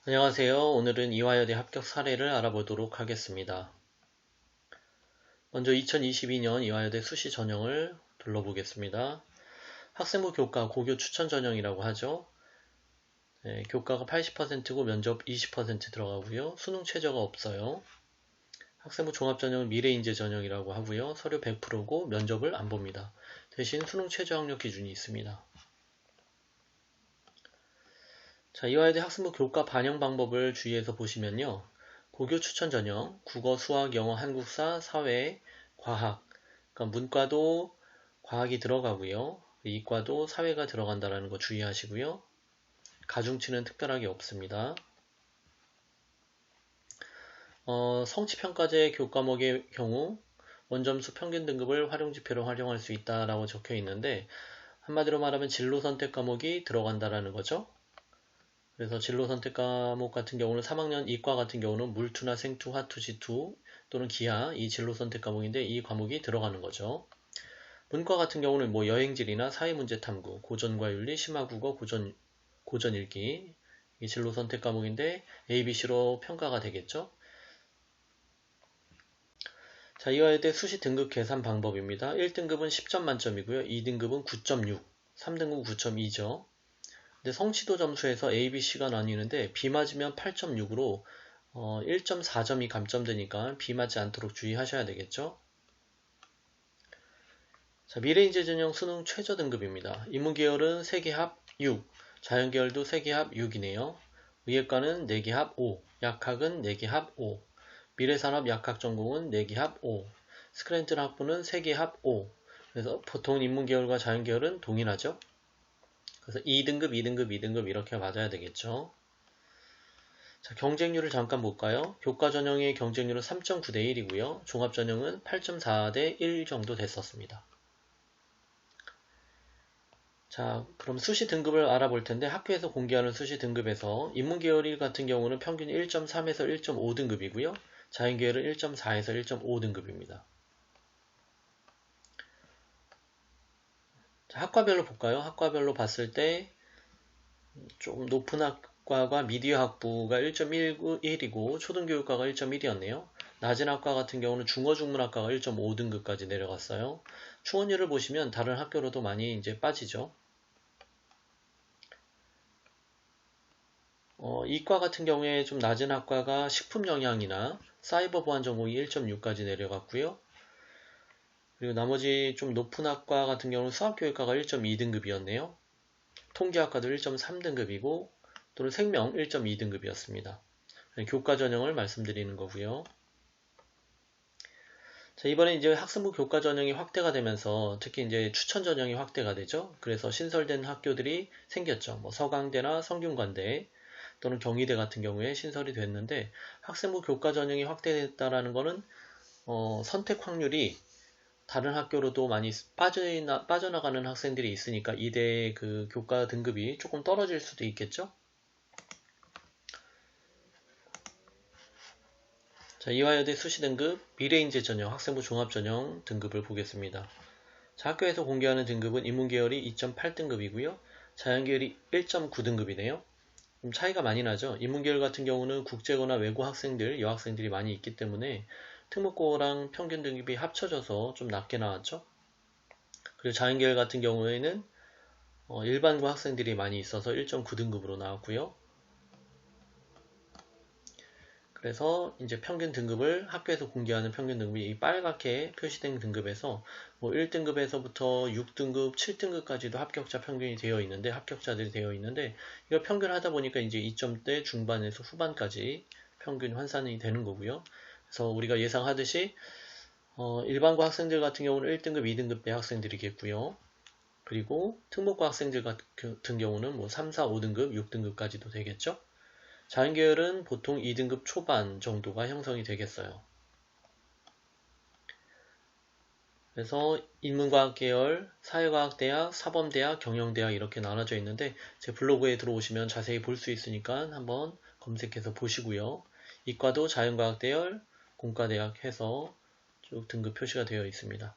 안녕하세요. 오늘은 이화여대 합격 사례를 알아보도록 하겠습니다. 먼저 2022년 이화여대 수시 전형을 둘러보겠습니다. 학생부 교과 고교 추천 전형이라고 하죠. 네, 교과가 80%고 면접 20% 들어가고요. 수능 최저가 없어요. 학생부 종합 전형은 미래인재 전형이라고 하고요. 서류 100%고 면접을 안 봅니다. 대신 수능 최저 학력 기준이 있습니다. 자, 이화여대 학생부 교과 반영 방법을 주의해서 보시면요. 고교 추천 전형, 국어, 수학, 영어, 한국사, 사회, 과학. 그러니까 문과도 과학이 들어가고요. 이과도 사회가 들어간다는 거 주의하시고요. 가중치는 특별하게 없습니다. 성취평가제 교과목의 경우 원점수 평균 등급을 활용지표로 활용할 수 있다라고 적혀 있는데 한마디로 말하면 진로 선택 과목이 들어간다라는 거죠. 그래서 진로 선택 과목 같은 경우는 3학년 이과 같은 경우는 물투나 생투, 화투, 지투 또는 기하 이 진로 선택 과목인데 이 과목이 들어가는 거죠. 문과 같은 경우는 뭐 여행지리나 사회문제 탐구, 고전과 윤리, 심화국어, 고전 읽기 이 진로 선택 과목인데 A, B, C로 평가가 되겠죠. 자, 이와에 대해 수시 등급 계산 방법입니다. 1등급은 10점 만점이고요. 2등급은 9.6, 3등급은 9.2죠. 근데 성취도 점수에서 A, B, C가 나뉘는데 B 맞으면 8.6으로 1.4점이 감점되니까 B 맞지 않도록 주의하셔야 되겠죠. 자, 미래인재 전형 수능 최저 등급입니다. 인문계열은 세계합 6, 자연계열도 세계합 6이네요. 의예과는 4개합 5, 약학은 4개합 5, 미래산업 약학 전공은 4개합 5, 스크랜튼 학부는 3개합 5. 그래서 보통 인문계열과 자연계열은 동일하죠. 그래서 2등급, 2등급, 2등급 이렇게 맞아야 되겠죠. 자, 경쟁률을 잠깐 볼까요? 교과 전형의 경쟁률은 3.9 대 1이고요. 종합 전형은 8.4 대 1 정도 됐었습니다. 자, 그럼 수시 등급을 알아볼 텐데 학교에서 공개하는 수시 등급에서 인문계열 같은 경우는 평균 1.3에서 1.5등급이고요. 자연계열은 1.4에서 1.5등급입니다. 자, 학과별로 볼까요? 학과별로 봤을 때 조금 높은 학과가 미디어 학부가 1.1이고 초등교육과가 1.1이었네요. 낮은 학과 같은 경우는 중어중문학과가 1.5등급까지 내려갔어요. 추원율을 보시면 다른 학교로도 많이 이제 빠지죠. 이과 같은 경우에 좀 낮은 학과가 식품영양이나 사이버 보안 전공이 1.6까지 내려갔고요. 그리고 나머지 좀 높은 학과 같은 경우는 수학교육과가 1.2등급이었네요. 통계학과도 1.3등급이고 또는 생명 1.2등급이었습니다. 교과 전형을 말씀드리는 거고요. 자, 이번에 이제 학생부 교과 전형이 확대가 되면서 특히 이제 추천 전형이 확대가 되죠. 그래서 신설된 학교들이 생겼죠. 뭐 서강대나 성균관대 또는 경희대 같은 경우에 신설이 됐는데 학생부 교과 전형이 확대됐다라는 거는 선택 확률이 다른 학교로도 많이 빠져나가는 학생들이 있으니까 이대 그 교과 등급이 조금 떨어질 수도 있겠죠. 자, 이화여대 수시 등급 미래인재 전형 학생부 종합 전형 등급을 보겠습니다. 자, 학교에서 공개하는 등급은 인문계열이 2.8등급이고요. 자연계열이 1.9등급이네요. 좀 차이가 많이 나죠. 인문계열 같은 경우는 국제고나 외고 학생들, 여학생들이 많이 있기 때문에 특목고랑 평균 등급이 합쳐져서 좀 낮게 나왔죠. 그리고 자연계열 같은 경우에는 일반고 학생들이 많이 있어서 1.9등급으로 나왔고요. 그래서 이제 평균 등급을 학교에서 공개하는 평균 등급이 이 빨갛게 표시된 등급에서 뭐 1등급에서부터 6등급, 7등급까지도 합격자 평균이 되어 있는데 합격자들이 되어 있는데 이걸 평균하다 보니까 이제 2점대 중반에서 후반까지 평균 환산이 되는 거고요. 그래서 우리가 예상하듯이 일반고 학생들 같은 경우는 1등급, 2등급대 학생들이겠고요. 그리고 특목고 학생들 같은 경우는 뭐 3, 4, 5등급, 6등급까지도 되겠죠. 자연계열은 보통 2등급 초반 정도가 형성이 되겠어요. 그래서 인문과학 계열, 사회과학대학, 사범대학, 경영대학 이렇게 나눠져 있는데 제 블로그에 들어오시면 자세히 볼 수 있으니까 한번 검색해서 보시고요. 이과도 자연과학대열, 공과대학 해서 쭉 등급 표시가 되어 있습니다.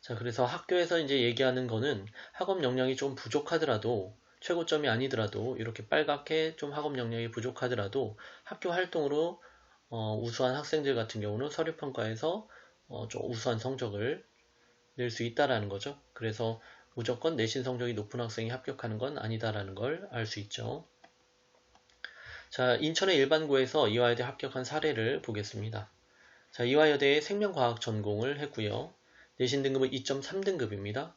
자, 그래서 학교에서 이제 얘기하는 거는 학업 역량이 좀 부족하더라도 최고점이 아니더라도 이렇게 빨갛게 좀 학업 역량이 부족하더라도 학교 활동으로 우수한 학생들 같은 경우는 서류평가에서 좀 우수한 성적을 낼 수 있다라는 거죠. 그래서 무조건 내신 성적이 높은 학생이 합격하는 건 아니다라는 걸 알 수 있죠. 자, 인천의 일반고에서 이화여대 합격한 사례를 보겠습니다. 자, 이화여대에 생명과학 전공을 했고요. 내신 등급은 2.3등급입니다.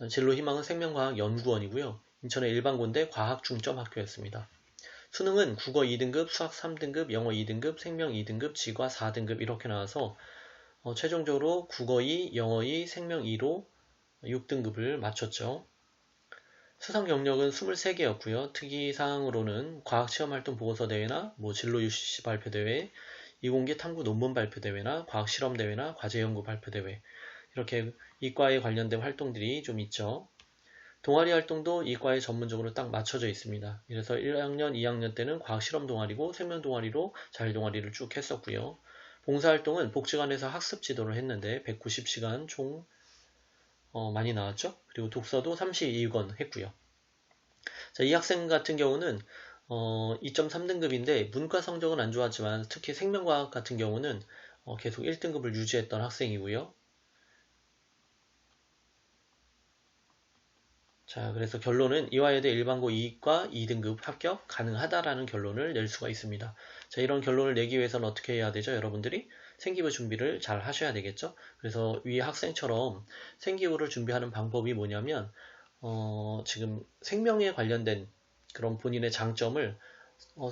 진로 희망은 생명과학 연구원이고요. 인천의 일반고인데 과학 중점 학교였습니다. 수능은 국어 2등급, 수학 3등급, 영어 2등급, 생명 2등급, 지과 4등급 이렇게 나와서 최종적으로 국어 2, 영어 2, 생명 2로 6등급을 맞췄죠. 수상 경력은 23개였고요. 특이사항으로는 과학시험활동 보고서 대회나 진로 UCC 발표대회, 이공계 탐구 논문 발표대회나 과학실험대회나 과제연구 발표대회 이렇게 이과에 관련된 활동들이 좀 있죠. 동아리 활동도 이과에 전문적으로 딱 맞춰져 있습니다. 그래서 1학년, 2학년 때는 과학실험 동아리고 생명 동아리로 자율 동아리를 쭉 했었고요. 봉사활동은 복지관에서 학습 지도를 했는데 190시간 총 많이 나왔죠. 그리고 독서도 32권 했고요. 자, 이 학생 같은 경우는 2.3등급인데 문과 성적은 안 좋았지만 특히 생명과학 같은 경우는 계속 1등급을 유지했던 학생이고요. 자, 그래서 결론은 이화여대 일반고 2과 2등급 합격 가능하다라는 결론을 낼 수가 있습니다. 자, 이런 결론을 내기 위해서는 어떻게 해야 되죠? 여러분들이 생기부 준비를 잘 하셔야 되겠죠? 그래서 위 학생처럼 생기부를 준비하는 방법이 뭐냐면 지금 생명에 관련된 그런 본인의 장점을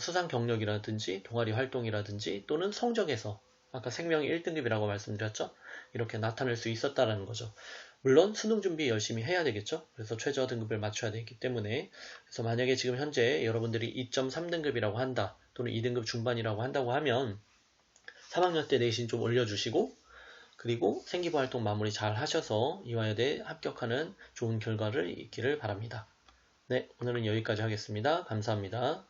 수상 경력이라든지 동아리 활동이라든지 또는 성적에서 아까 생명이 1등급이라고 말씀드렸죠? 이렇게 나타낼 수 있었다라는 거죠. 물론 수능 준비 열심히 해야 되겠죠. 그래서 최저 등급을 맞춰야 되기 때문에 그래서 만약에 지금 현재 여러분들이 2.3등급이라고 한다 또는 2등급 중반이라고 한다고 하면 3학년 때 내신 좀 올려주시고 그리고 생기부 활동 마무리 잘 하셔서 이화여대 합격하는 좋은 결과를 있기를 바랍니다. 네, 오늘은 여기까지 하겠습니다. 감사합니다.